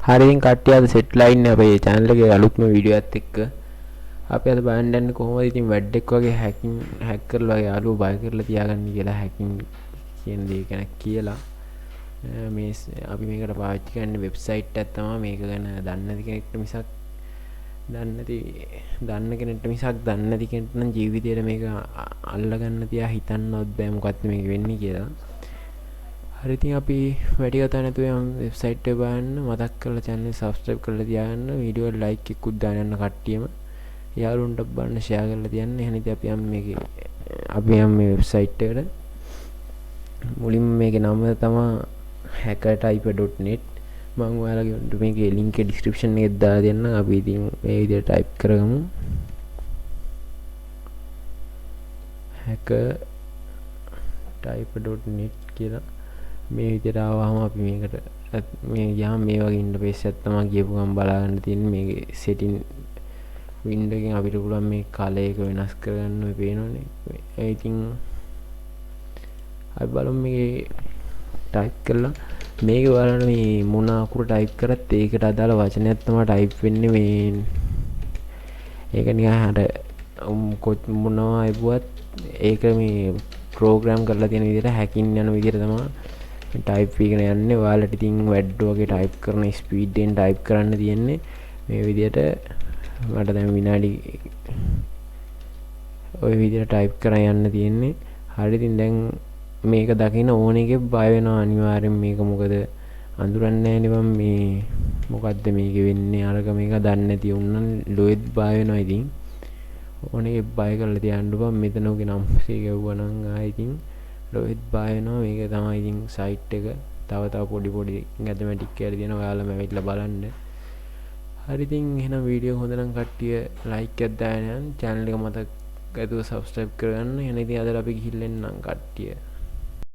හරි ඉතින් කට්ටිය අද සෙට් ලයින් අපේ channel එකේ අලුත්ම වීඩියෝ එකත් එක්ක අපි අද බලන්න යන්නේ කොහොමද ඉතින් වැඩක් වගේ හැක් කරලා යාළුවෝ බය කරලා තියාගන්න කියලා හැකින් කියන දේ ගැන කියලා මේ අපි මේකට පාවිච්චි කරන වෙබ්සයිට් එකක් තමයි මේක ගැන දන්නේ නැති කෙනෙක්ට මිසක් දන්න කෙනෙක්ට මිසක් දන්නේ නැති කෙනෙක්ට නම් ජීවිතේට මේක අල්ලගන්න තියා හිතන්නවත් බෑ මොකක්ද මේක වෙන්නේ කියලා. හරි ඉතින් අපි වැඩි කතා නැතුව යමු වෙබ්සයිට් එක බලන්න. මතක් කරලා channel එක subscribe කරලා තියාගන්න. වීඩියෝ එක like එකකුත් දාන්න යන්න කට්ටියම. යාළුවන්ට බලන්න share කරලා තියන්න. එහෙනම් ඉතින් අපි යමු මේ වෙබ්සයිට් එකට. මුලින්ම මේකේ නම තමයි hackertyper.net. මම ඔයාලගේ මේකේ link එක description එකේ දාලා දෙන්නම්. අපි ඉතින් මේ විදිහට type කරගමු. hackertyper.net කියලා මේ විදිහට ආවම අපි මේකට මේ යම් මේ වගේ ඉන්ටර්ෆේස් එකක් තමයි ගියපු ගමන් බලා ගන්න තියෙන්නේ. මේකේ setting window එකෙන් අපිට පුළුවන් මේ color එක වෙනස් කරගන්න ඔය පේනවනේ. ඒ ඉතින් අපි බලමු මේකේ type කරලා මේක බලන්න මේ මොන අකුරු type කරත් ඒකට අදාළ වචනයක් තමයි type වෙන්නේ. මේ ඒක නිකන් අර මොනවා ආවුවත් ඒක මේ ප්‍රෝග්‍රෑම් කරලා තියෙන විදිහට හැකින් යන විදිහට තමයි ටයිප් එකගෙන යන්නේ. ඔයාලට ඉතින් වැඩ් වගේ ටයිප් කරන ස්පීඩ් එකෙන් ටයිප් කරන්න තියෙන්නේ මේ විදිහට. මට දැන් විනාඩි ඔය විදිහට ටයිප් කරන් යන්න තියෙන්නේ. හරි ඉතින් දැන් මේක දකින්න ඕන එකේ බය වෙනවා අනිවාර්යෙන්. මේක මොකද අඳුරන්නේ නැහැ නේ මේ මොකද්ද මේක වෙන්නේ අරක මේක දන්නේ නැති වුණා ලොයිත් බය වෙනවා. ඉතින් ඕනේ බය කරලා තියන්න බෑ. මෙතන ඔගේ නම් ගවුවා නම් ආයි ඉතින් ලොයිත් බය වෙනවා. මේක තමයි ඉතින් සයිට් එක. තව පොඩි මැතමැටික් කියලා තියෙනවා. ඔයාලා මෙවිත්ලා බලන්න. හරි ඉතින් එහෙනම් වීඩියෝ හොඳ නම් කට්ටිය ලයික් එකක් දාන්න. channel එක මතක ඇතුව subscribe කරගන්න. එහෙනම් ඉතින් අද අපි ගිහින් එන්නම් කට්ටිය.